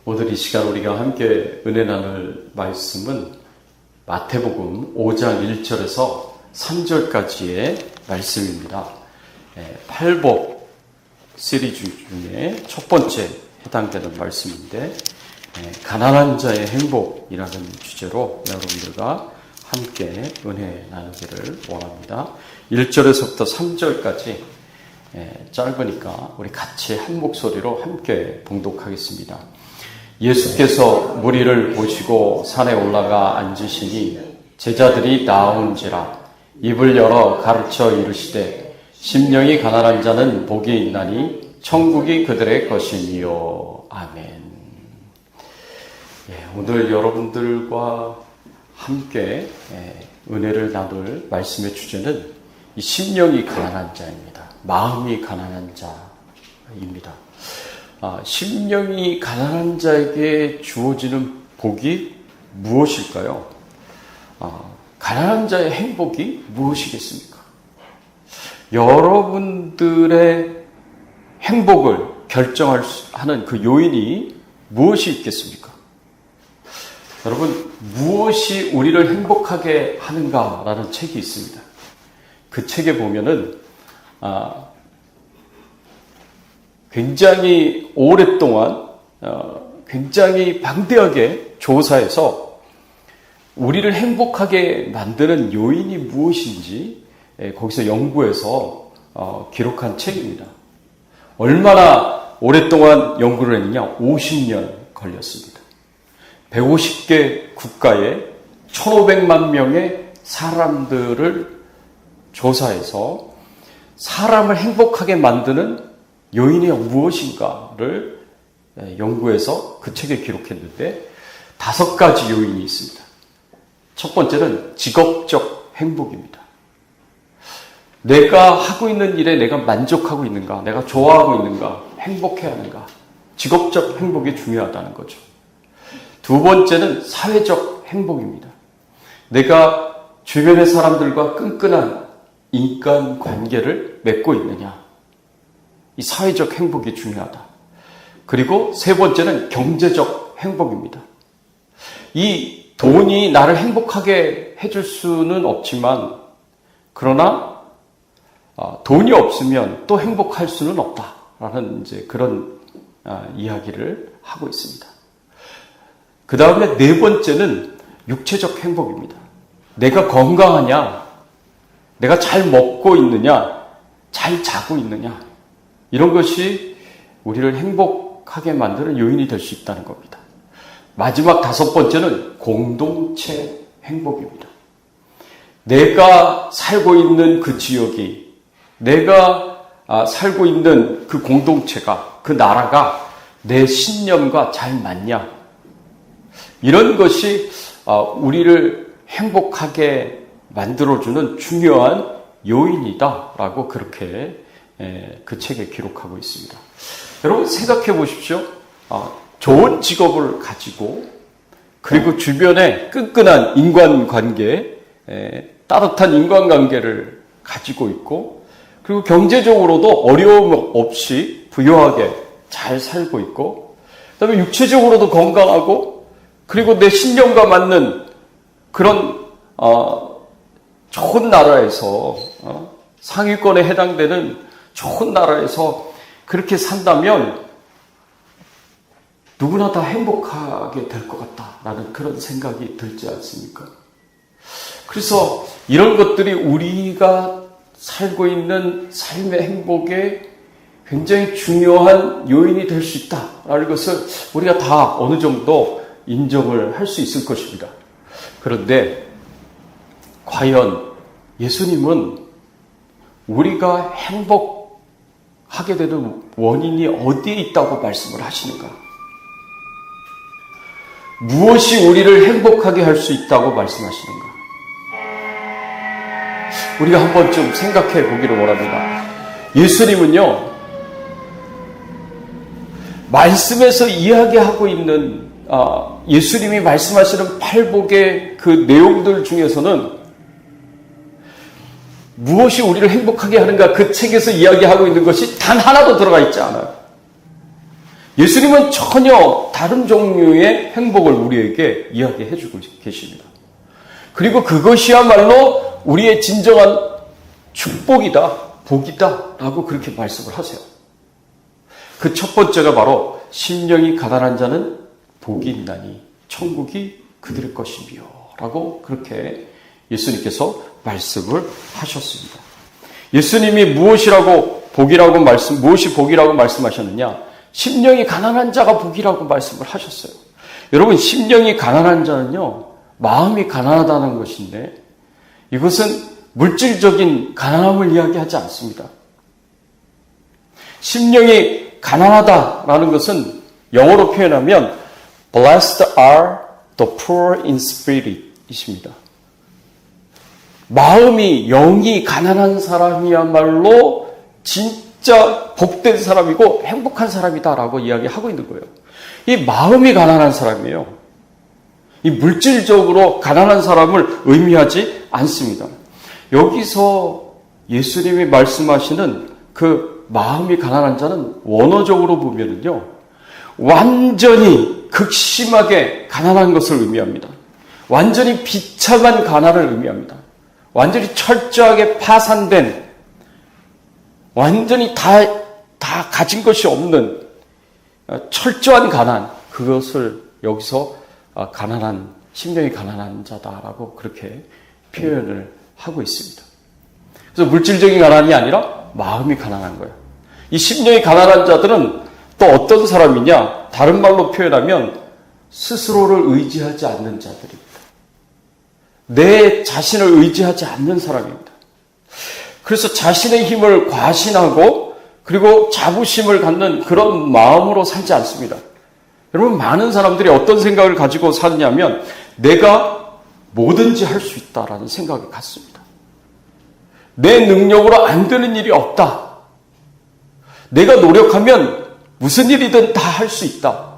오늘 이 시간 우리가 함께 은혜 나눌 말씀은 마태복음 5장 1절에서 3절까지의 말씀입니다. 팔복 시리즈 중에 첫 번째 해당되는 말씀인데, 가난한 자의 행복이라는 주제로 여러분들과 함께 은혜 나누기를 원합니다. 1절에서부터 3절까지 짧으니까 우리 같이 한 목소리로 함께 봉독하겠습니다. 예수께서 무리를 보시고 산에 올라가 앉으시니 제자들이 나온지라 입을 열어 가르쳐 이르시되 심령이 가난한 자는 복이 있나니 천국이 그들의 것이니요. 아멘. 오늘 여러분들과 함께 은혜를 나눌 말씀의 주제는 이 심령이 가난한 자입니다. 마음이 가난한 자입니다. 심령이 가난한 자에게 주어지는 복이 무엇일까요? 가난한 자의 행복이 무엇이겠습니까? 여러분들의 행복을 결정하는 그 요인이 무엇이 있겠습니까? 여러분, 무엇이 우리를 행복하게 하는가라는 책이 있습니다. 그 책에 보면은 굉장히 오랫동안 굉장히 방대하게 조사해서 우리를 행복하게 만드는 요인이 무엇인지 거기서 연구해서 기록한 책입니다. 얼마나 오랫동안 연구를 했느냐? 50년 걸렸습니다. 150개 국가에 1,500만 명의 사람들을 조사해서 사람을 행복하게 만드는 요인이 무엇인가를 연구해서 그 책에 기록했는데 5가지 요인이 있습니다. 첫 번째는 직업적 행복입니다. 내가 하고 있는 일에 내가 만족하고 있는가, 내가 좋아하고 있는가, 행복해하는가, 직업적 행복이 중요하다는 거죠. 두 번째는 사회적 행복입니다. 내가 주변의 사람들과 끈끈한 인간관계를 맺고 있느냐, 이 사회적 행복이 중요하다. 그리고 세 번째는 경제적 행복입니다. 이 돈이 나를 행복하게 해줄 수는 없지만, 그러나 돈이 없으면 또 행복할 수는 없다라는 이제 그런 이야기를 하고 있습니다. 그 다음에 네 번째는 육체적 행복입니다. 내가 건강하냐, 내가 잘 먹고 있느냐, 잘 자고 있느냐, 이런 것이 우리를 행복하게 만드는 요인이 될 수 있다는 겁니다. 마지막 5번째는 공동체 행복입니다. 내가 살고 있는 그 지역이, 내가 살고 있는 그 공동체가, 그 나라가 내 신념과 잘 맞냐, 이런 것이 우리를 행복하게 만들어주는 중요한 요인이다라고 그렇게 그 책에 기록하고 있습니다. 여러분 생각해 보십시오. 좋은 직업을 가지고, 그리고 주변에 끈끈한 인간관계, 따뜻한 인간관계를 가지고 있고, 그리고 경제적으로도 어려움 없이 부유하게 잘 살고 있고, 그 다음에 육체적으로도 건강하고, 그리고 내 신념과 맞는 그런 좋은 나라에서, 상위권에 해당되는 좋은 나라에서 그렇게 산다면 누구나 다 행복하게 될 것 같다라는 그런 생각이 들지 않습니까? 그래서 이런 것들이 우리가 살고 있는 삶의 행복에 굉장히 중요한 요인이 될 수 있다라는 것을 우리가 다 어느 정도 인정을 할 수 있을 것입니다. 그런데 과연 예수님은 우리가 행복하게 되는 원인이 어디에 있다고 말씀을 하시는가? 무엇이 우리를 행복하게 할 수 있다고 말씀하시는가? 우리가 한번 좀 생각해 보기를 원합니다. 예수님은요, 말씀에서 이야기하고 있는 예수님이 말씀하시는 팔복의 그 내용들 중에서는 무엇이 우리를 행복하게 하는가, 그 책에서 이야기하고 있는 것이 단 하나도 들어가 있지 않아요. 예수님은 전혀 다른 종류의 행복을 우리에게 이야기해 주고 계십니다. 그리고 그것이야말로 우리의 진정한 축복이다, 복이다 라고 그렇게 말씀을 하세요. 그 첫 번째가 바로 심령이 가난한 자는 복이 있나니 천국이 그들의 것이며 라고 그렇게 예수님께서 말씀을 하셨습니다. 예수님이 무엇이 복이라고 말씀하셨느냐? 심령이 가난한 자가 복이라고 말씀을 하셨어요. 여러분, 심령이 가난한 자는요, 마음이 가난하다는 것인데, 이것은 물질적인 가난함을 이야기하지 않습니다. 심령이 가난하다라는 것은 영어로 표현하면 Blessed are the poor in spirit 이십니다. 마음이, 영이 가난한 사람이야말로 진짜 복된 사람이고 행복한 사람이다라고 이야기하고 있는 거예요. 이 마음이 가난한 사람이에요. 이 물질적으로 가난한 사람을 의미하지 않습니다. 여기서 예수님이 말씀하시는 그 마음이 가난한 자는 원어적으로 보면은요, 완전히 극심하게 가난한 것을 의미합니다. 완전히 비참한 가난을 의미합니다. 완전히 철저하게 파산된, 완전히 다 가진 것이 없는 철저한 가난, 그것을 여기서 심령이 가난한 자다라고 그렇게 표현을 하고 있습니다. 그래서 물질적인 가난이 아니라 마음이 가난한 거예요. 이 심령이 가난한 자들은 또 어떤 사람이냐? 다른 말로 표현하면 스스로를 의지하지 않는 자들입니다. 내 자신을 의지하지 않는 사람입니다. 그래서 자신의 힘을 과신하고 그리고 자부심을 갖는 그런 마음으로 살지 않습니다. 여러분, 많은 사람들이 어떤 생각을 가지고 사느냐면 내가 뭐든지 할 수 있다라는 생각을 갖습니다. 내 능력으로 안 되는 일이 없다. 내가 노력하면 무슨 일이든 다 할 수 있다.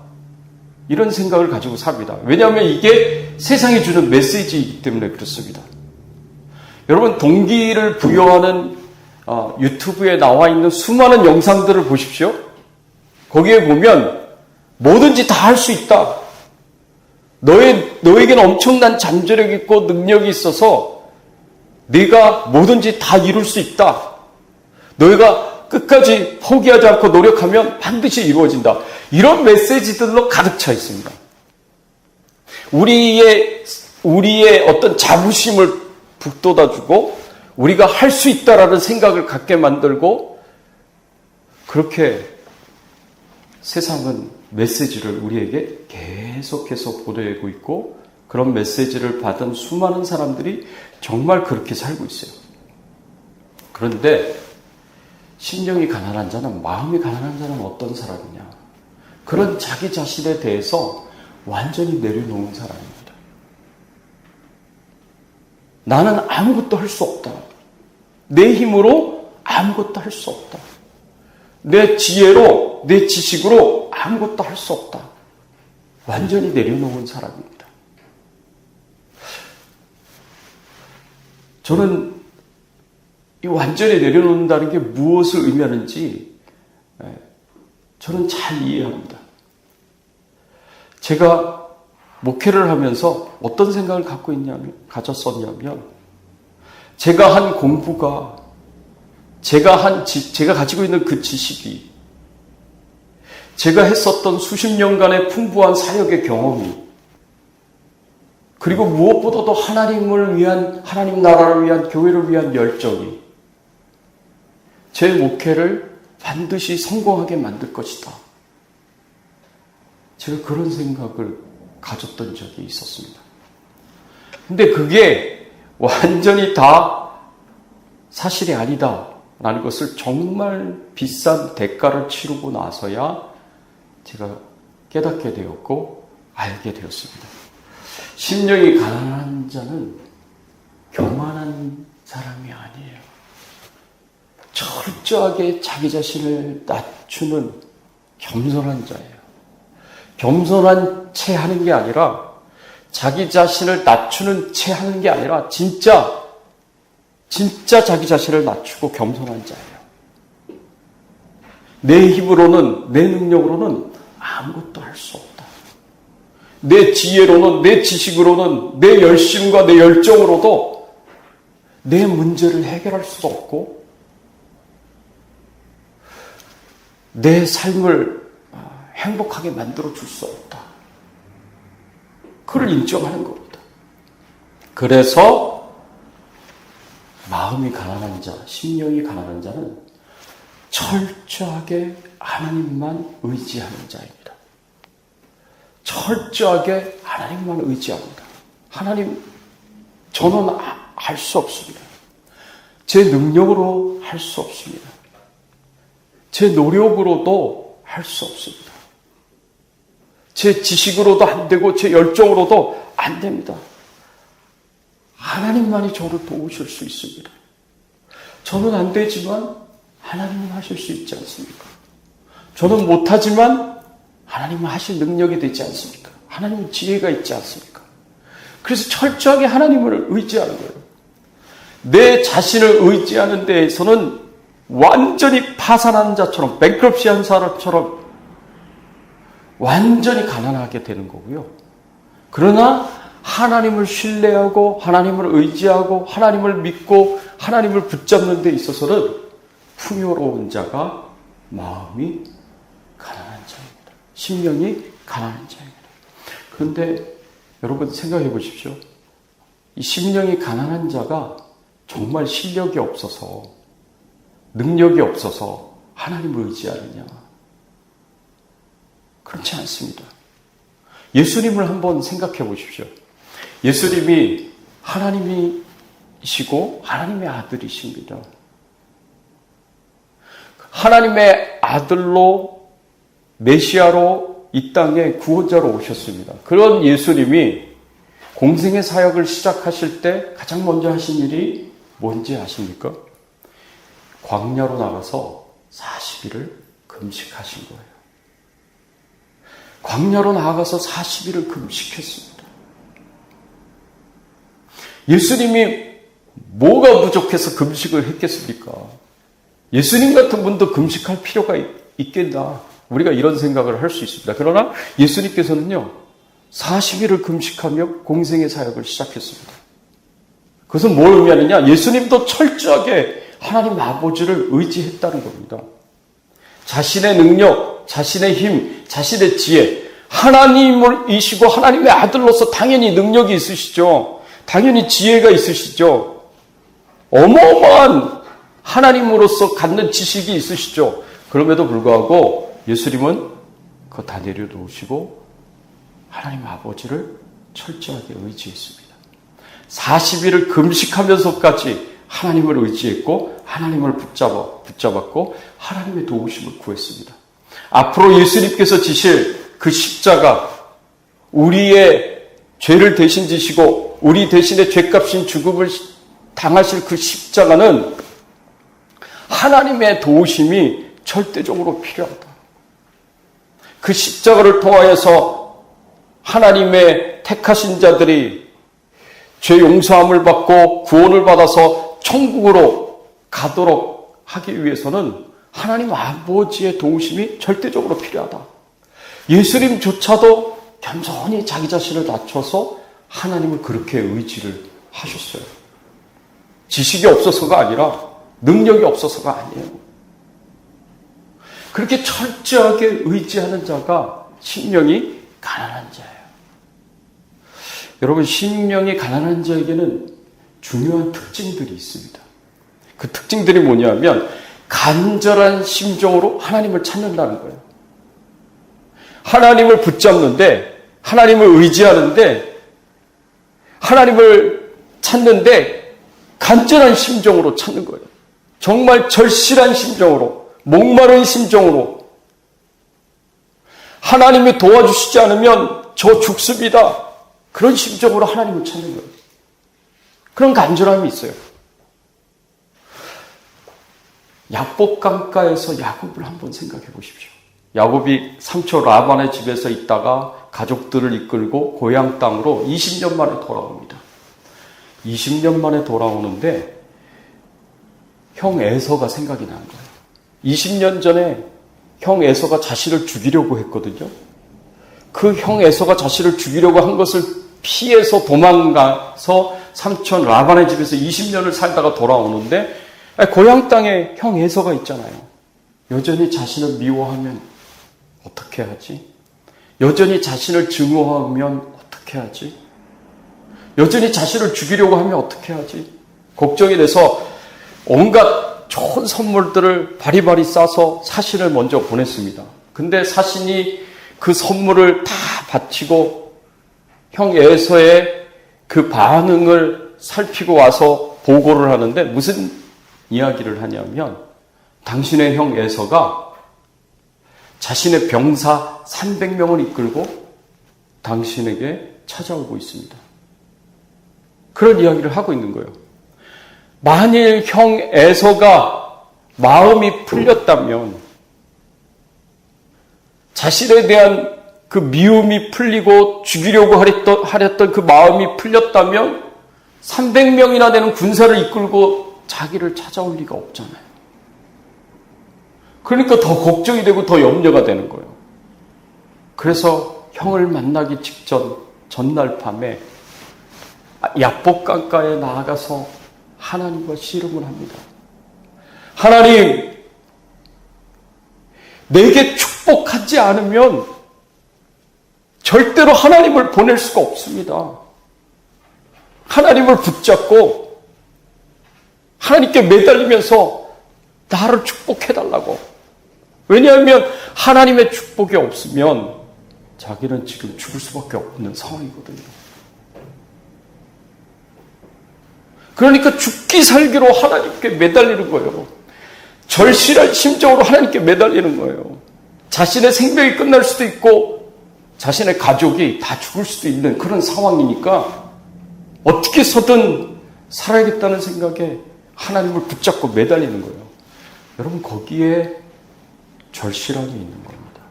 이런 생각을 가지고 삽니다. 왜냐하면 이게 세상이 주는 메시지이기 때문에 그렇습니다. 여러분, 동기를 부여하는 유튜브에 나와 있는 수많은 영상들을 보십시오. 거기에 보면 뭐든지 다 할 수 있다. 너에게는 엄청난 잠재력이 있고 능력이 있어서 네가 뭐든지 다 이룰 수 있다. 너희가 끝까지 포기하지 않고 노력하면 반드시 이루어진다. 이런 메시지들로 가득 차 있습니다. 우리의 어떤 자부심을 북돋아주고 우리가 할 수 있다라는 생각을 갖게 만들고, 그렇게 세상은 메시지를 우리에게 계속해서 보내고 있고, 그런 메시지를 받은 수많은 사람들이 정말 그렇게 살고 있어요. 그런데 심령이 가난한 자는, 마음이 가난한 자는 어떤 사람이냐? 그런 자기 자신에 대해서 완전히 내려놓은 사람입니다. 나는 아무것도 할 수 없다. 내 힘으로 아무것도 할 수 없다. 내 지혜로, 내 지식으로 아무것도 할 수 없다. 완전히 내려놓은 사람입니다. 저는 이 완전히 내려놓는다는 게 무엇을 의미하는지 저는 잘 이해합니다. 제가 목회를 하면서 어떤 생각을 가졌었냐면, 제가 한 공부가, 제가 가지고 있는 그 지식이, 제가 했었던 수십 년간의 풍부한 사역의 경험이, 그리고 무엇보다도 하나님을 위한, 하나님 나라를 위한, 교회를 위한 열정이 제 목회를 반드시 성공하게 만들 것이다. 제가 그런 생각을 가졌던 적이 있었습니다. 근데 그게 완전히 다 사실이 아니다라는 것을 정말 비싼 대가를 치르고 나서야 제가 깨닫게 되었고 알게 되었습니다. 심령이 가난한 자는 교만한 사람이 아니에요. 철저하게 자기 자신을 낮추는 겸손한 자예요. 겸손한 채 하는 게 아니라, 자기 자신을 낮추는 채 하는 게 아니라 진짜 자기 자신을 낮추고 겸손한 자예요. 내 힘으로는, 내 능력으로는 아무것도 할 수 없다. 내 지혜로는, 내 지식으로는, 내 열심과 내 열정으로도 내 문제를 해결할 수가 없고 내 삶을 행복하게 만들어 줄 수 없다. 그걸 인정하는 겁니다. 그래서 마음이 가난한 자, 심령이 가난한 자는 철저하게 하나님만 의지하는 자입니다. 철저하게 하나님만 의지합니다. 하나님, 저는 할 수 없습니다. 제 능력으로 할 수 없습니다. 제 노력으로도 할 수 없습니다. 제 지식으로도 안 되고 제 열정으로도 안 됩니다. 하나님만이 저를 도우실 수 있습니다. 저는 안 되지만 하나님은 하실 수 있지 않습니까? 저는 못하지만 하나님은 하실 능력이 되지 않습니까? 하나님은 지혜가 있지 않습니까? 그래서 철저하게 하나님을 의지하는 거예요. 내 자신을 의지하는 데에서는 완전히 파산한 자처럼, 뱅크럽시한 사람처럼 완전히 가난하게 되는 거고요. 그러나 하나님을 신뢰하고 하나님을 의지하고 하나님을 믿고 하나님을 붙잡는 데 있어서는 풍요로운 자가 마음이 가난한 자입니다. 심령이 가난한 자입니다. 그런데 여러분 생각해 보십시오. 이 심령이 가난한 자가 정말 실력이 없어서 능력이 없어서 하나님을 의지하느냐? 그렇지 않습니다. 예수님을 한번 생각해 보십시오. 예수님이 하나님이시고 하나님의 아들이십니다. 하나님의 아들로 메시아로 이 땅에 구원자로 오셨습니다. 그런 예수님이 공생의 사역을 시작하실 때 가장 먼저 하신 일이 뭔지 아십니까? 광야로 나가서 40일을 금식하신 거예요. 광야로 나가서 40일을 금식했습니다. 예수님이 뭐가 부족해서 금식을 했겠습니까? 예수님 같은 분도 금식할 필요가 있겠나? 우리가 이런 생각을 할 수 있습니다. 그러나 예수님께서는요, 40일을 금식하며 공생의 사역을 시작했습니다. 그것은 뭘 의미하느냐? 예수님도 철저하게 하나님 아버지를 의지했다는 겁니다. 자신의 능력, 자신의 힘, 자신의 지혜, 하나님을 이시고 하나님의 아들로서 당연히 능력이 있으시죠. 당연히 지혜가 있으시죠. 어마어마한 하나님으로서 갖는 지식이 있으시죠. 그럼에도 불구하고 예수님은 그거 다 내려놓으시고 하나님 아버지를 철저하게 의지했습니다. 40일을 금식하면서까지 하나님을 의지했고 하나님을 붙잡았고 하나님의 도우심을 구했습니다. 앞으로 예수님께서 지실 그 십자가, 우리의 죄를 대신 지시고 우리 대신에 죄값인 죽음을 당하실 그 십자가는 하나님의 도우심이 절대적으로 필요하다. 그 십자가를 통하여서 하나님의 택하신 자들이 죄 용서함을 받고 구원을 받아서 천국으로 가도록 하기 위해서는 하나님 아버지의 도우심이 절대적으로 필요하다. 예수님조차도 겸손히 자기 자신을 낮춰서 하나님을 그렇게 의지를 하셨어요. 지식이 없어서가 아니라 능력이 없어서가 아니에요. 그렇게 철저하게 의지하는 자가 심령이 가난한 자예요. 여러분, 심령이 가난한 자에게는 중요한 특징들이 있습니다. 그 특징들이 뭐냐면 간절한 심정으로 하나님을 찾는다는 거예요. 하나님을 붙잡는데, 하나님을 의지하는데, 하나님을 찾는데 간절한 심정으로 찾는 거예요. 정말 절실한 심정으로, 목마른 심정으로, 하나님이 도와주시지 않으면 저 죽습니다. 그런 심정으로 하나님을 찾는 거예요. 그런 간절함이 있어요. 야복 강가에서 야곱을 한번 생각해 보십시오. 야곱이 삼촌 라반의 집에서 있다가 가족들을 이끌고 고향 땅으로 20년 만에 돌아옵니다. 20년 만에 돌아오는데 형 에서가 생각이 난 거예요. 20년 전에 형 에서가 자신을 죽이려고 했거든요. 그 형 에서가 자신을 죽이려고 한 것을 피해서 도망가서 삼촌 라반의 집에서 20년을 살다가 돌아오는데 고향 땅에 형 에서가 있잖아요. 여전히 자신을 미워하면 어떻게 하지? 여전히 자신을 증오하면 어떻게 하지? 여전히 자신을 죽이려고 하면 어떻게 하지? 걱정이 돼서 온갖 좋은 선물들을 바리바리 싸서 사신을 먼저 보냈습니다. 근데 사신이 그 선물을 다 바치고 형 에서의 그 반응을 살피고 와서 보고를 하는데 무슨 이야기를 하냐면 당신의 형 에서가 자신의 병사 300명을 이끌고 당신에게 찾아오고 있습니다. 그런 이야기를 하고 있는 거예요. 만일 형 에서가 마음이 풀렸다면 자신에 대한 그 미움이 풀리고 죽이려고 하렸던 그 마음이 풀렸다면 300명이나 되는 군사를 이끌고 자기를 찾아올 리가 없잖아요. 그러니까 더 걱정이 되고 더 염려가 되는 거예요. 그래서 형을 만나기 직전 전날 밤에 야복강가에 나아가서 하나님과 씨름을 합니다. 하나님, 내게 축복하지 않으면 절대로 하나님을 보낼 수가 없습니다. 하나님을 붙잡고 하나님께 매달리면서 나를 축복해달라고. 왜냐하면 하나님의 축복이 없으면 자기는 지금 죽을 수밖에 없는 상황이거든요. 그러니까 죽기 살기로 하나님께 매달리는 거예요. 절실한 심정으로 하나님께 매달리는 거예요. 자신의 생명이 끝날 수도 있고 자신의 가족이 다 죽을 수도 있는 그런 상황이니까 어떻게 해서든 살아야겠다는 생각에 하나님을 붙잡고 매달리는 거예요. 여러분, 거기에 절실함이 있는 겁니다.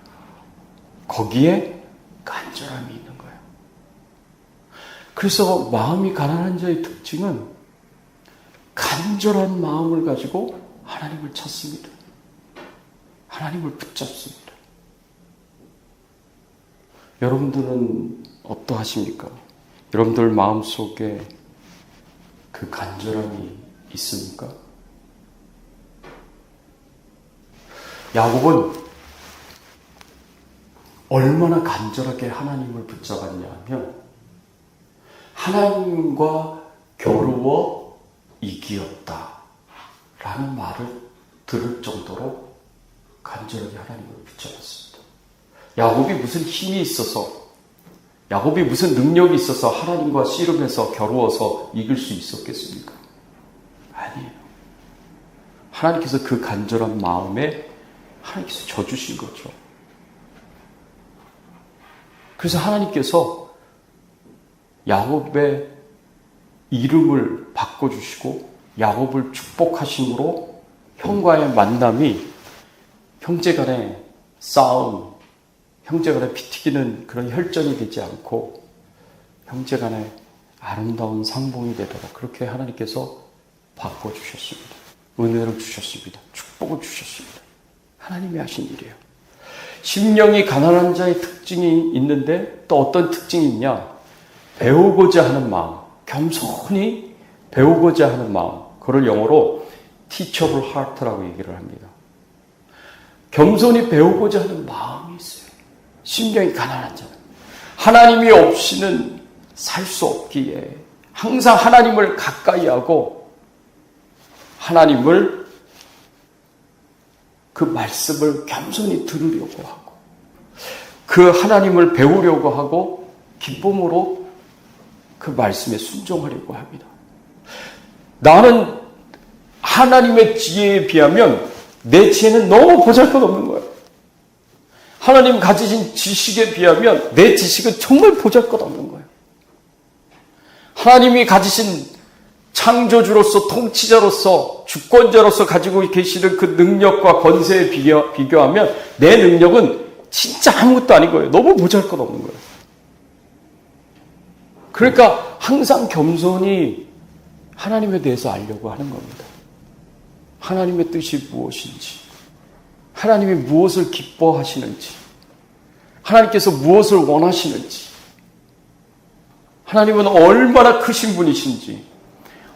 거기에 간절함이 있는 거예요. 그래서 마음이 가난한 자의 특징은 간절한 마음을 가지고 하나님을 찾습니다. 하나님을 붙잡습니다. 여러분들은 어떠하십니까? 여러분들 마음속에 그 간절함이 있습니까? 야곱은 얼마나 간절하게 하나님을 붙잡았냐 하면 하나님과 겨루어 이기었다 라는 말을 들을 정도로 간절하게 하나님을 붙잡았습니다. 야곱이 무슨 힘이 있어서, 야곱이 무슨 능력이 있어서 하나님과 씨름해서 겨루어서 이길 수 있었겠습니까? 아니에요. 하나님께서 그 간절한 마음에 하나님께서 져주신 거죠. 그래서 하나님께서 야곱의 이름을 바꿔주시고 야곱을 축복하심으로 형과의 만남이 형제간의 싸움, 형제간의 피튀기는 그런 혈전이 되지 않고 형제간의 아름다운 상봉이 되도록 그렇게 하나님께서 바꿔주셨습니다. 은혜를 주셨습니다. 축복을 주셨습니다. 하나님이 하신 일이에요. 심령이 가난한 자의 특징이 있는데 또 어떤 특징이 있냐? 배우고자 하는 마음, 겸손히 배우고자 하는 마음, 그걸 영어로 teachable heart라고 얘기를 합니다. 겸손히 배우고자 하는 마음이 있어요. 심령이 가난한 자는 하나님이 없이는 살 수 없기에 항상 하나님을 가까이 하고 하나님을 그 말씀을 겸손히 들으려고 하고 그 하나님을 배우려고 하고 기쁨으로 그 말씀에 순종하려고 합니다. 나는 하나님의 지혜에 비하면 내 지혜는 너무 보잘것없는 거예요. 하나님 가지신 지식에 비하면 내 지식은 정말 보잘것없는 거예요. 하나님이 가지신 창조주로서 통치자로서 주권자로서 가지고 계시는 그 능력과 권세에 비교하면 내 능력은 진짜 아무것도 아닌 거예요. 너무 보잘것없는 거예요. 그러니까 항상 겸손히 하나님에 대해서 알려고 하는 겁니다. 하나님의 뜻이 무엇인지, 하나님이 무엇을 기뻐하시는지, 하나님께서 무엇을 원하시는지, 하나님은 얼마나 크신 분이신지,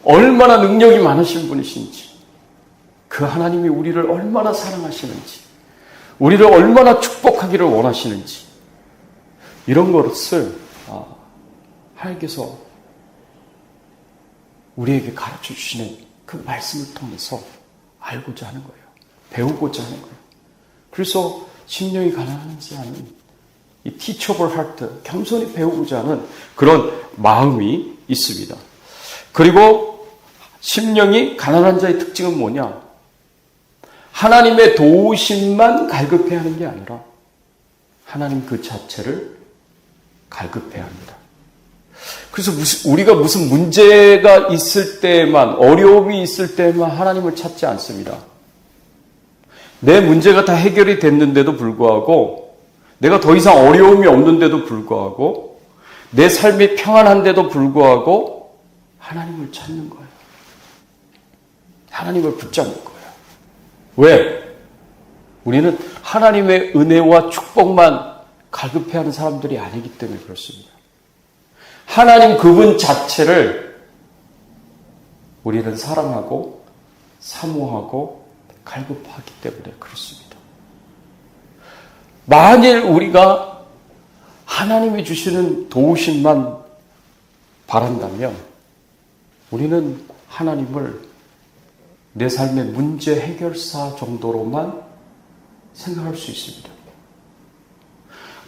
얼마나 능력이 많으신 분이신지, 그 하나님이 우리를 얼마나 사랑하시는지, 우리를 얼마나 축복하기를 원하시는지, 이런 것을 하나님께서 우리에게 가르쳐 주시는 그 말씀을 통해서 알고자 하는 거예요. 배우고자 하는 거예요. 그래서 심령이 가난하지 않은 이 teachable heart, 겸손히 배우고자 하는 그런 마음이 있습니다. 그리고 심령이 가난한 자의 특징은 뭐냐? 하나님의 도우심만 갈급해야 하는 게 아니라 하나님 그 자체를 갈급해야 합니다. 그래서 우리가 무슨 문제가 있을 때만, 어려움이 있을 때만 하나님을 찾지 않습니다. 내 문제가 다 해결이 됐는데도 불구하고, 내가 더 이상 어려움이 없는데도 불구하고, 내 삶이 평안한데도 불구하고 하나님을 찾는 거예요. 하나님을 붙잡는 거예요. 왜? 우리는 하나님의 은혜와 축복만 갈급해하는 사람들이 아니기 때문에 그렇습니다. 하나님 그분 자체를 우리는 사랑하고 사모하고 갈급하기 때문에 그렇습니다. 만일 우리가 하나님이 주시는 도우심만 바란다면 우리는 하나님을 내 삶의 문제 해결사 정도로만 생각할 수 있습니다.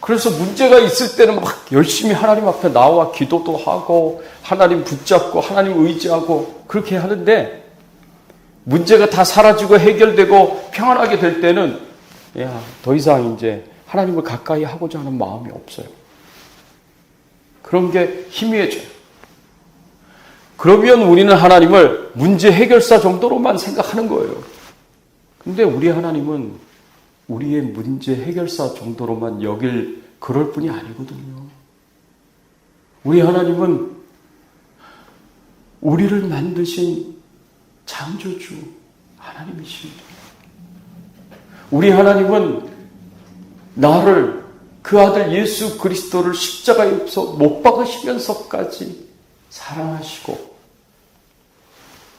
그래서 문제가 있을 때는 막 열심히 하나님 앞에 나와 기도도 하고 하나님 붙잡고 하나님 의지하고 그렇게 하는데 문제가 다 사라지고 해결되고 평안하게 될 때는 더 이상 이제 하나님을 가까이 하고자 하는 마음이 없어요. 그런 게 희미해져요. 그러면 우리는 하나님을 문제 해결사 정도로만 생각하는 거예요. 근데 우리 하나님은 우리의 문제 해결사 정도로만 여길 그럴 뿐이 아니거든요. 우리 하나님은 우리를 만드신 창조주 하나님이십니다. 우리 하나님은 나를 그 아들 예수 그리스도를 십자가에서 못 박으시면서까지 사랑하시고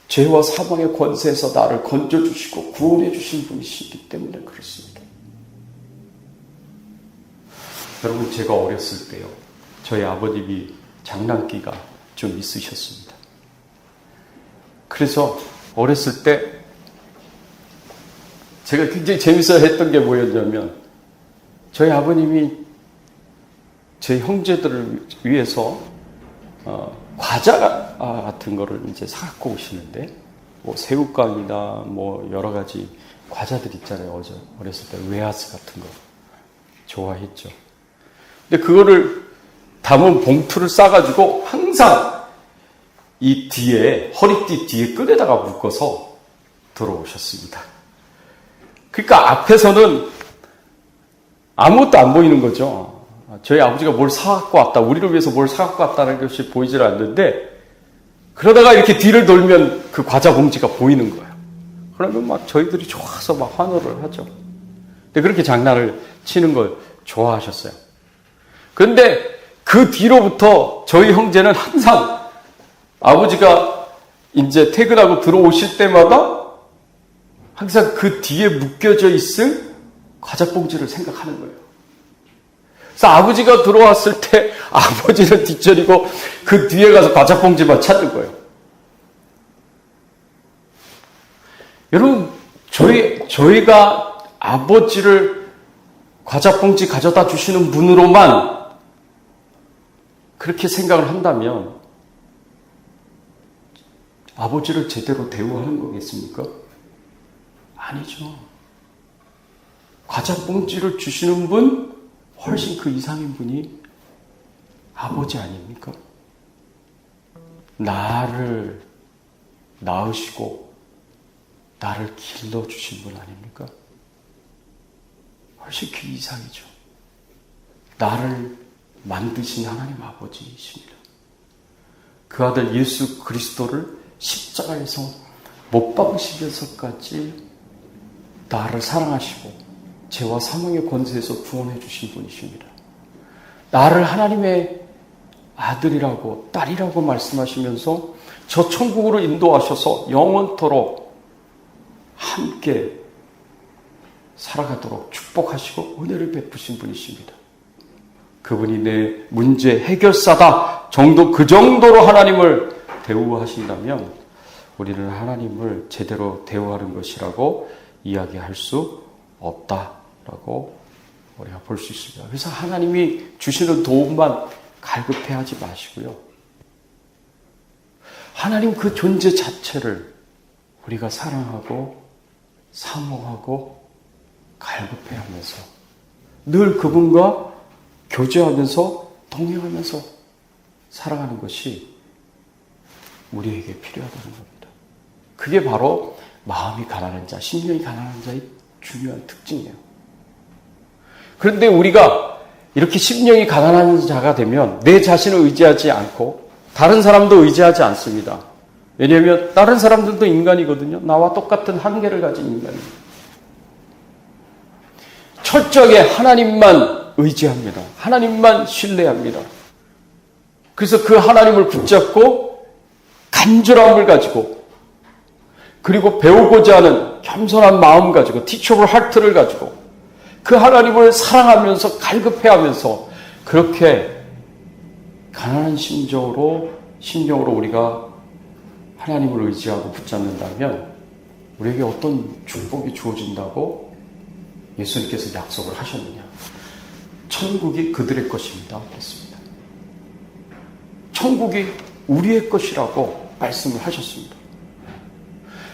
죄와 사망의 권세에서 나를 건져주시고 구원해 주신 분이시기 때문에 그렇습니다. 여러분, 제가 어렸을 때요, 저희 아버님이 장난기가 좀 있으셨습니다. 그래서 어렸을 때 제가 굉장히 재밌어 했던 게 뭐였냐면 저희 아버님이 저희 형제들을 위해서 과자 같은 거를 이제 사갖고 오시는데, 뭐 새우깡이나 뭐 여러 가지 과자들 있잖아요. 어렸을 때 웨하스 같은 거 좋아했죠. 근데 그거를 담은 봉투를 싸가지고 항상 이 뒤에, 허리띠 뒤에 끈에다가 묶어서 들어오셨습니다. 그러니까 앞에서는 아무것도 안 보이는 거죠. 저희 아버지가 뭘 사갖고 왔다, 우리를 위해서 뭘 사갖고 왔다는 것이 보이질 않는데, 그러다가 이렇게 뒤를 돌면 그 과자 봉지가 보이는 거예요. 그러면 막 저희들이 좋아서 막 환호를 하죠. 근데 그렇게 장난을 치는 걸 좋아하셨어요. 그런데 그 뒤로부터 저희 형제는 항상 아버지가 이제 퇴근하고 들어오실 때마다 항상 그 뒤에 묶여져 있을 과자 봉지를 생각하는 거예요. 그래서 아버지가 들어왔을 때 아버지를 뒤처리고 그 뒤에 가서 과자 봉지만 찾는 거예요. 여러분, 저희가 아버지를 과자 봉지 가져다 주시는 분으로만 그렇게 생각을 한다면 아버지를 제대로 대우하는 거겠습니까? 아니죠. 과자 봉지를 주시는 분, 훨씬 그 이상인 분이 아버지 아닙니까? 나를 낳으시고 나를 길러주신 분 아닙니까? 훨씬 그 이상이죠. 나를 만드신 하나님 아버지이십니다. 그 아들 예수 그리스도를 십자가에서 못 박으시면서까지 나를 사랑하시고 죄와 사망의 권세에서 구원해 주신 분이십니다. 나를 하나님의 아들이라고 딸이라고 말씀하시면서 저 천국으로 인도하셔서 영원토록 함께 살아가도록 축복하시고 은혜를 베푸신 분이십니다. 그분이 내 문제 해결사다 정도 그 정도로 하나님을 대우하신다면 우리는 하나님을 제대로 대우하는 것이라고 이야기할 수 없다라고 우리가 볼 수 있습니다. 그래서 하나님이 주시는 도움만 갈급해하지 마시고요. 하나님 그 존재 자체를 우리가 사랑하고 사모하고 갈급해하면서 늘 그분과 교제하면서 동행하면서 살아가는 것이 우리에게 필요하다는 겁니다. 그게 바로 마음이 가난한 자, 심령이 가난한 자의 중요한 특징이에요. 그런데 우리가 이렇게 심령이 가난한 자가 되면 내 자신을 의지하지 않고 다른 사람도 의지하지 않습니다. 왜냐하면 다른 사람들도 인간이거든요. 나와 똑같은 한계를 가진 인간입니다. 철저하게 하나님만 의지합니다. 하나님만 신뢰합니다. 그래서 그 하나님을 붙잡고 간절함을 가지고 그리고 배우고자 하는 겸손한 마음 가지고 teachable heart를 가지고 그 하나님을 사랑하면서 갈급해하면서 그렇게 가난한 심정으로 우리가 하나님을 의지하고 붙잡는다면 우리에게 어떤 축복이 주어진다고 예수님께서 약속을 하셨느냐. 천국이 그들의 것입니다. 그랬습니다. 천국이 우리의 것이라고 말씀을 하셨습니다.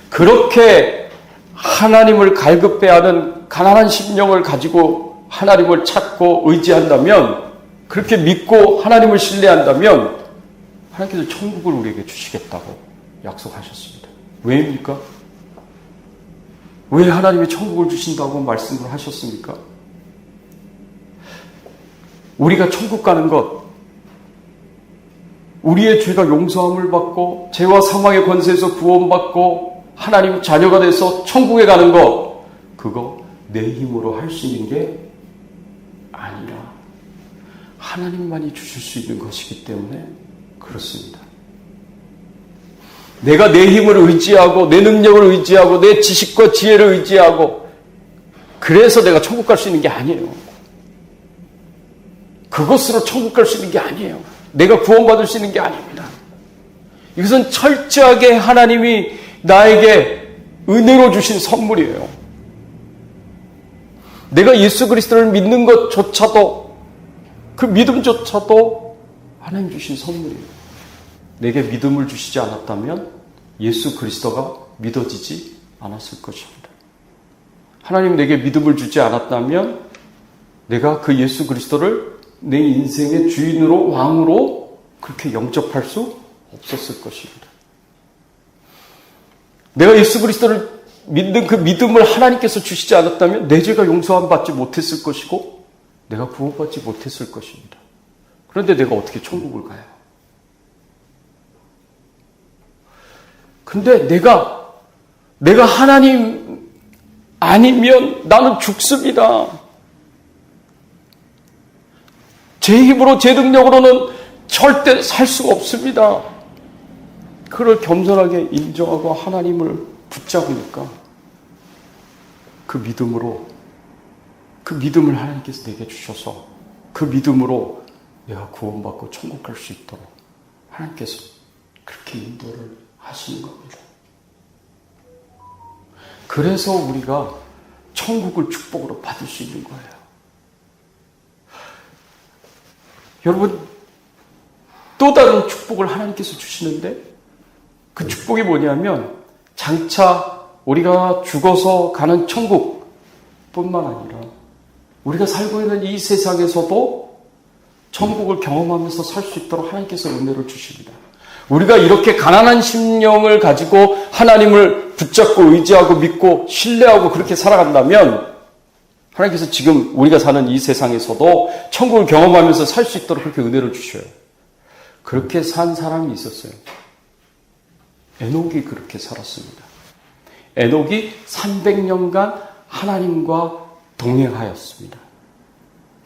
그렇게 하나님을 갈급해하는 가난한 심령을 가지고 하나님을 찾고 의지한다면, 그렇게 믿고 하나님을 신뢰한다면 하나님께서 천국을 우리에게 주시겠다고 약속하셨습니다. 왜입니까? 왜 하나님이 천국을 주신다고 말씀을 하셨습니까? 우리가 천국 가는 것, 우리의 죄가 용서함을 받고 죄와 사망의 권세에서 구원받고 하나님 자녀가 돼서 천국에 가는 것, 그거 내 힘으로 할 수 있는 게 아니라 하나님만이 주실 수 있는 것이기 때문에 그렇습니다. 내가 내 힘을 의지하고 내 능력을 의지하고 내 지식과 지혜를 의지하고 그래서 내가 천국 갈 수 있는 게 아니에요. 그것으로 천국 갈 수 있는 게 아니에요. 내가 구원받을 수 있는 게 아닙니다. 이것은 철저하게 하나님이 나에게 은혜로 주신 선물이에요. 내가 예수 그리스도를 믿는 것조차도, 그 믿음조차도 하나님 주신 선물이에요. 내게 믿음을 주시지 않았다면 예수 그리스도가 믿어지지 않았을 것입니다. 하나님 내게 믿음을 주지 않았다면 내가 그 예수 그리스도를 내 인생의 주인으로, 왕으로 그렇게 영접할 수 없었을 것입니다. 내가 예수 그리스도를 믿는 그 믿음을 하나님께서 주시지 않았다면 내 죄가 용서함 받지 못했을 것이고 내가 구원받지 못했을 것입니다. 그런데 내가 어떻게 천국을 가요? 근데 내가 하나님 아니면 나는 죽습니다. 제 힘으로, 제 능력으로는 절대 살 수가 없습니다. 그걸 겸손하게 인정하고 하나님을 붙잡으니까 그 믿음으로, 그 믿음을 하나님께서 내게 주셔서 그 믿음으로 내가 구원받고 천국 갈 수 있도록 하나님께서 그렇게 인도를 하시는 겁니다. 그래서 우리가 천국을 축복으로 받을 수 있는 거예요. 여러분, 또 다른 축복을 하나님께서 주시는데 그 축복이 뭐냐면 장차 우리가 죽어서 가는 천국뿐만 아니라 우리가 살고 있는 이 세상에서도 천국을 경험하면서 살 수 있도록 하나님께서 은혜를 주십니다. 우리가 이렇게 가난한 심령을 가지고 하나님을 붙잡고 의지하고 믿고 신뢰하고 그렇게 살아간다면 하나님께서 지금 우리가 사는 이 세상에서도 천국을 경험하면서 살 수 있도록 그렇게 은혜를 주셔요. 그렇게 산 사람이 있었어요. 에녹이 그렇게 살았습니다. 에녹이 300년간 하나님과 동행하였습니다.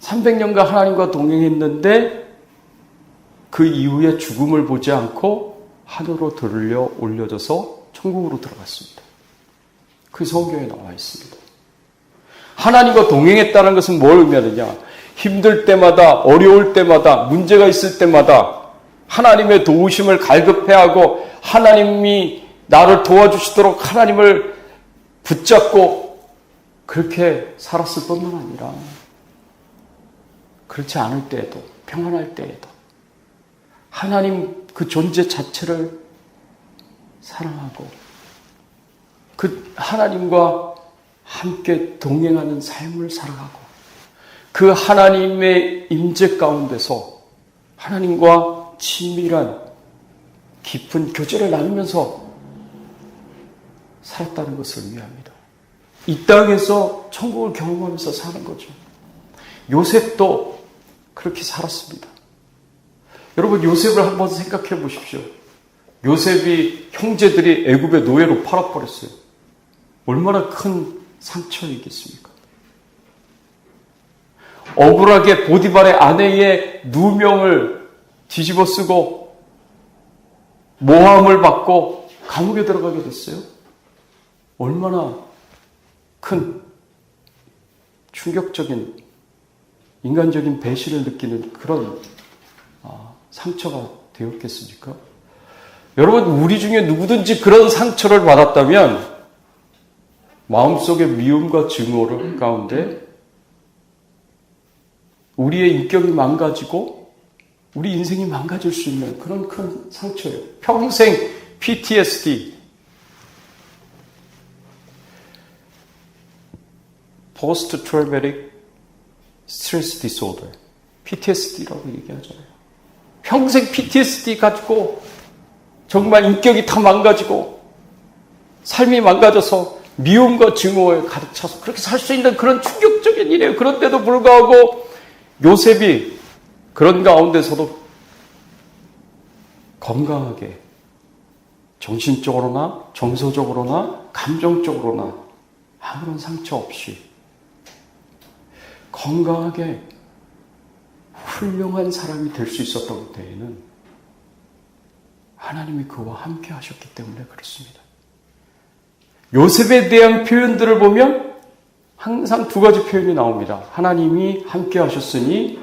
300년간 하나님과 동행했는데 그 이후에 죽음을 보지 않고 하늘로 들려 올려져서 천국으로 들어갔습니다. 그 성경에 나와 있습니다. 하나님과 동행했다는 것은 뭘 의미하느냐? 힘들 때마다, 어려울 때마다, 문제가 있을 때마다 하나님의 도우심을 갈급해하고 하나님이 나를 도와주시도록 하나님을 붙잡고 그렇게 살았을 뿐만 아니라 그렇지 않을 때에도, 평안할 때에도 하나님 그 존재 자체를 사랑하고 그 하나님과 함께 동행하는 삶을 살아가고 그 하나님의 임재 가운데서 하나님과 친밀한 깊은 교제를 나누면서 살았다는 것을 의미합니다. 이 땅에서 천국을 경험하면서 사는 거죠. 요셉도 그렇게 살았습니다. 여러분, 요셉을 한번 생각해 보십시오. 요셉이 형제들이 애굽의 노예로 팔아버렸어요. 얼마나 큰 상처이겠습니까? 억울하게 보디발의 아내의 누명을 뒤집어 쓰고 모함을 받고 감옥에 들어가게 됐어요. 얼마나 큰 충격적인 인간적인 배신을 느끼는 그런 상처가 되었겠습니까? 여러분, 우리 중에 누구든지 그런 상처를 받았다면 마음속의 미움과 증오 가운데 우리의 인격이 망가지고 우리 인생이 망가질 수 있는 그런 큰 상처예요. 평생 PTSD, Post Traumatic Stress Disorder, PTSD라고 얘기하잖아요. 평생 PTSD 가지고 정말 인격이 다 망가지고 삶이 망가져서 미움과 증오에 가득 차서 그렇게 살 수 있는 그런 충격적인 일이에요. 그런데도 불구하고 요셉이 그런 가운데서도 건강하게 정신적으로나 정서적으로나 감정적으로나 아무런 상처 없이 건강하게 훌륭한 사람이 될 수 있었던 데에는 하나님이 그와 함께 하셨기 때문에 그렇습니다. 요셉에 대한 표현들을 보면 항상 두 가지 표현이 나옵니다. 하나님이 함께 하셨으니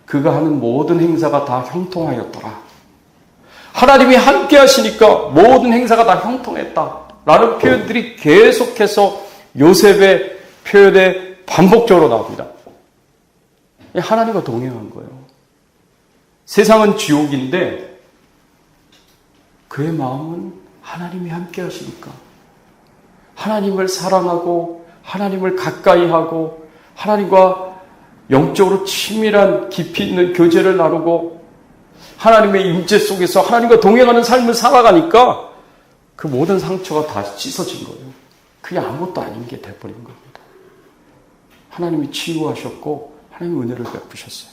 그가 하는 모든 행사가 다 형통하였더라. 하나님이 함께 하시니까 모든 행사가 다 형통했다라는 표현들이 계속해서 요셉의 표현에 반복적으로 나옵니다. 하나님과 동행한 거예요. 세상은 지옥인데 그의 마음은 하나님이 함께 하시니까 하나님을 사랑하고 하나님을 가까이 하고 하나님과 영적으로 치밀한 깊이 있는 교제를 나누고 하나님의 임재 속에서 하나님과 동행하는 삶을 살아가니까 그 모든 상처가 다 씻어진 거예요. 그게 아무것도 아닌 게 돼버린 겁니다. 하나님이 치유하셨고 하나님의 은혜를 베푸셨어요.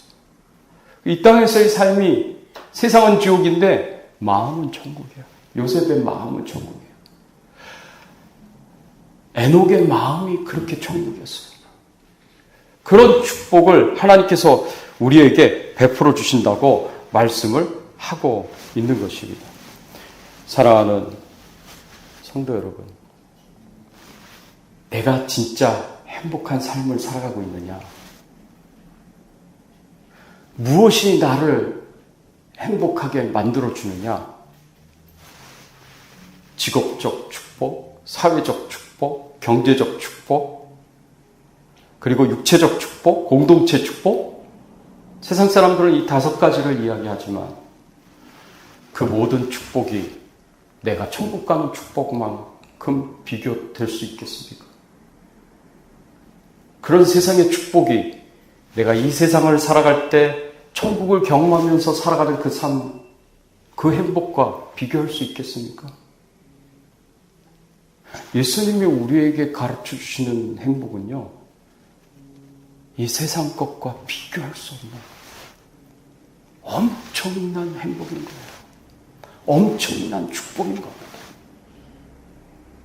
이 땅에서의 삶이 세상은 지옥인데 마음은 천국이에요. 요셉의 마음은 천국이에요. 에녹의 마음이 그렇게 천국이었어요. 그런 축복을 하나님께서 우리에게 베풀어 주신다고 말씀을 하고 있는 것입니다. 사랑하는 성도 여러분, 내가 진짜 행복한 삶을 살아가고 있느냐? 무엇이 나를 행복하게 만들어주느냐? 직업적 축복, 사회적 축복, 경제적 축복, 그리고 육체적 축복, 공동체 축복? 세상 사람들은 이 5가지를 이야기하지만 그 모든 축복이 내가 천국 가는 축복만큼 비교될 수 있겠습니까? 그런 세상의 축복이 내가 이 세상을 살아갈 때 천국을 경험하면서 살아가는 그 삶, 그 행복과 비교할 수 있겠습니까? 예수님이 우리에게 가르쳐 주시는 행복은요, 이 세상 것과 비교할 수 없는 엄청난 행복인 거예요. 엄청난 축복인 겁니다.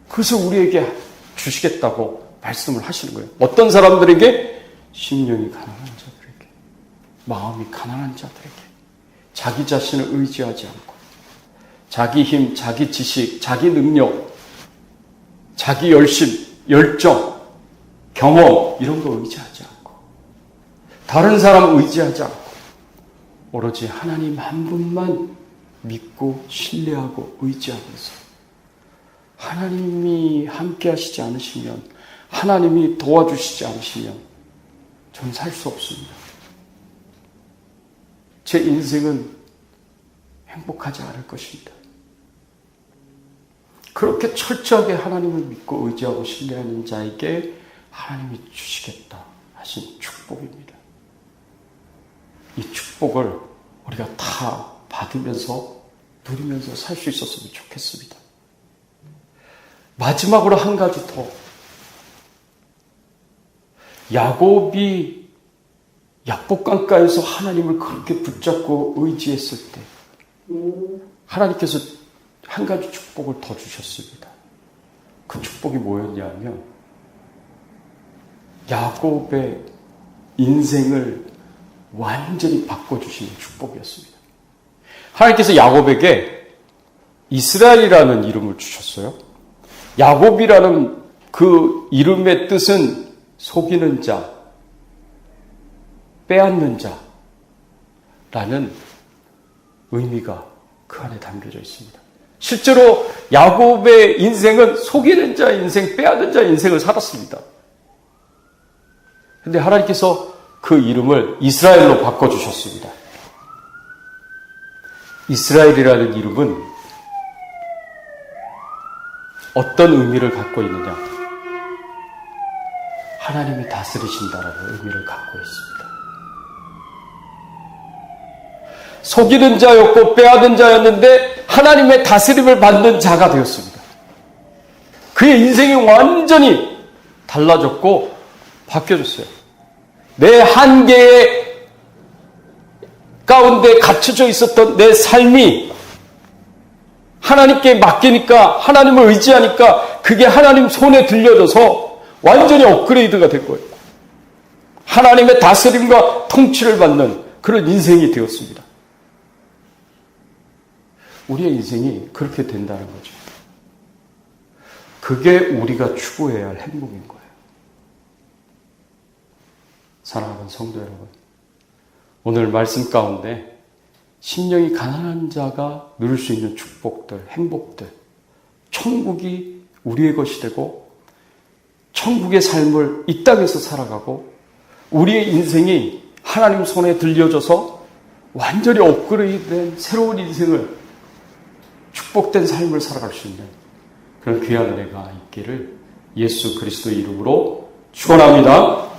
그래서 우리에게 주시겠다고 말씀을 하시는 거예요. 어떤 사람들에게? 심령이 가난한 자들에게. 마음이 가난한 자들에게 자기 자신을 의지하지 않고 자기 힘, 자기 지식, 자기 능력, 자기 열심, 열정, 경험 이런 거 의지하지 않고 다른 사람 의지하지 않고 오로지 하나님 한 분만 믿고 신뢰하고 의지하면서 하나님이 함께 하시지 않으시면 하나님이 도와주시지 않으시면 전 살 수 없습니다. 제 인생은 행복하지 않을 것입니다. 그렇게 철저하게 하나님을 믿고 의지하고 신뢰하는 자에게 하나님이 주시겠다 하신 축복입니다. 이 축복을 우리가 다 받으면서 누리면서 살 수 있었으면 좋겠습니다. 마지막으로 한 가지 더. 야곱이 약복강가에서 하나님을 그렇게 붙잡고 의지했을 때 하나님께서 한 가지 축복을 더 주셨습니다. 그 축복이 뭐였냐면 야곱의 인생을 완전히 바꿔주시는 축복이었습니다. 하나님께서 야곱에게 이스라엘이라는 이름을 주셨어요. 야곱이라는 그 이름의 뜻은 속이는 자, 빼앗는 자라는 의미가 그 안에 담겨져 있습니다. 실제로 야곱의 인생은 속이는 자 인생, 빼앗는 자 인생을 살았습니다. 그런데 하나님께서 그 이름을 이스라엘로 바꿔주셨습니다. 이스라엘이라는 이름은 어떤 의미를 갖고 있느냐? 하나님이 다스리신다라는 의미를 갖고 있습니다. 속이는 자였고 빼앗은 자였는데 하나님의 다스림을 받는 자가 되었습니다. 그의 인생이 완전히 달라졌고 바뀌어졌어요. 내 한계 가운데 갇혀져 있었던 내 삶이 하나님께 맡기니까 하나님을 의지하니까 그게 하나님 손에 들려져서 완전히 업그레이드가 될 거예요. 하나님의 다스림과 통치를 받는 그런 인생이 되었습니다. 우리의 인생이 그렇게 된다는 거죠. 그게 우리가 추구해야 할 행복인 거예요. 사랑하는 성도 여러분, 오늘 말씀 가운데 심령이 가난한 자가 누릴 수 있는 축복들, 행복들, 천국이 우리의 것이 되고 천국의 삶을 이 땅에서 살아가고 우리의 인생이 하나님 손에 들려져서 완전히 업그레이드된 새로운 인생을 축복된 삶을 살아갈 수 있는 그런 귀한 은혜가 있기를 예수 그리스도의 이름으로 축원합니다.